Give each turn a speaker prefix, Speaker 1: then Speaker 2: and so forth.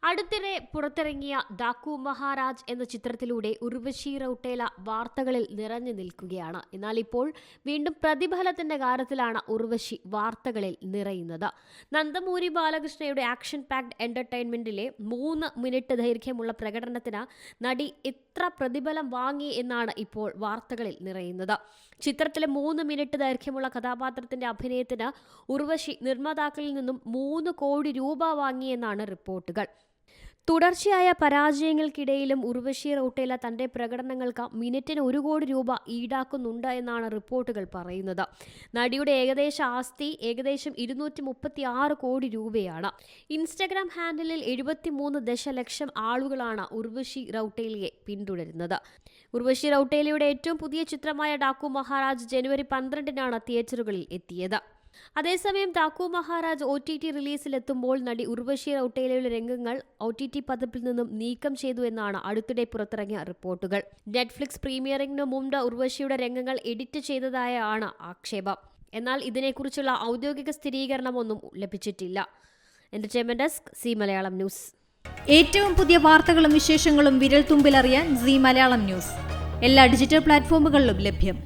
Speaker 1: അടുത്തിടെ പുറത്തിറങ്ങിയ ഡാക്കു മഹാരാജ് എന്ന ചിത്രത്തിലൂടെ ഉർവശി റൌട്ടേല വാർത്തകളിൽ നിറഞ്ഞു നിൽക്കുകയാണ്. എന്നാൽ ഇപ്പോൾ വീണ്ടും പ്രതിഫലത്തിന്റെ കാര്യത്തിലാണ് ഉർവശി വാർത്തകളിൽ നിറയുന്നത്. നന്ദമൂരി ബാലകൃഷ്ണയുടെ ആക്ഷൻ പാക്ഡ് എന്റർടൈൻമെന്റിലെ 3 മിനിറ്റ് ദൈർഘ്യമുള്ള പ്രകടനത്തിന് നടി എത്ര പ്രതിഫലം വാങ്ങി എന്നാണ് ഇപ്പോൾ വാർത്തകളിൽ നിറയുന്നത്. ചിത്രത്തിലെ 3 മിനിറ്റ് ദൈർഘ്യമുള്ള കഥാപാത്രത്തിന്റെ അഭിനയത്തിന് ഉർവശി നിർമ്മാതാക്കളിൽ നിന്നും 3 കോടി രൂപ വാങ്ങിയെന്നാണ് റിപ്പോർട്ടുകൾ. തുടർച്ചയായ പരാജയങ്ങൾക്കിടയിലും ഉർവശി റൌട്ടേല തന്റെ പ്രകടനങ്ങൾക്ക് മിനിറ്റിന് 1 കോടി രൂപ ഈടാക്കുന്നുണ്ട് എന്നാണ് റിപ്പോർട്ടുകൾ പറയുന്നത്. നടിയുടെ ഏകദേശ ആസ്തി ഏകദേശം 236 കോടി രൂപയാണ്. ഇൻസ്റ്റഗ്രാം ഹാൻഡിലിൽ 73 ദശലക്ഷം ആളുകളാണ് ഉർവശി റൌട്ടേലയെ പിന്തുടരുന്നത്. ഉർവശി റൌട്ടേലയുടെ ഏറ്റവും പുതിയ ചിത്രമായ ഡാക്കു മഹാരാജ് ജനുവരി 12-നാണ് തിയേറ്ററുകളിൽ എത്തിയത്. അതേസമയം ഡാക്കു മഹാരാജ് OTT റിലീസിലെത്തുമ്പോൾ നടി ഉർവശി റൌട്ടേലയുടെ രംഗങ്ങൾ OTT പതിപ്പിൽ നിന്നും നീക്കം ചെയ്തു എന്നാണ് അടുത്തിടെ പുറത്തിറങ്ങിയ റിപ്പോർട്ടുകൾ. നെറ്റ്ഫ്ലിക്സ് പ്രീമിയറിംഗിനു മുമ്പ് ഉർവശിയുടെ രംഗങ്ങൾ എഡിറ്റ് ചെയ്തതായാണ് ആക്ഷേപം. എന്നാൽ ഇതിനെക്കുറിച്ചുള്ള ഔദ്യോഗിക സ്ഥിരീകരണമൊന്നും ലഭിച്ചിട്ടില്ല. Entertainment desk, C Malayalam news.
Speaker 2: ഏറ്റവും പുതിയ വാർത്തകളും വിശേഷങ്ങളും വിരൽ തുമ്പിലറിയാൻ സി മലയാളം ന്യൂസ് എല്ലാ ഡിജിറ്റൽ പ്ലാറ്റ്ഫോമുകളിലും ലഭ്യം.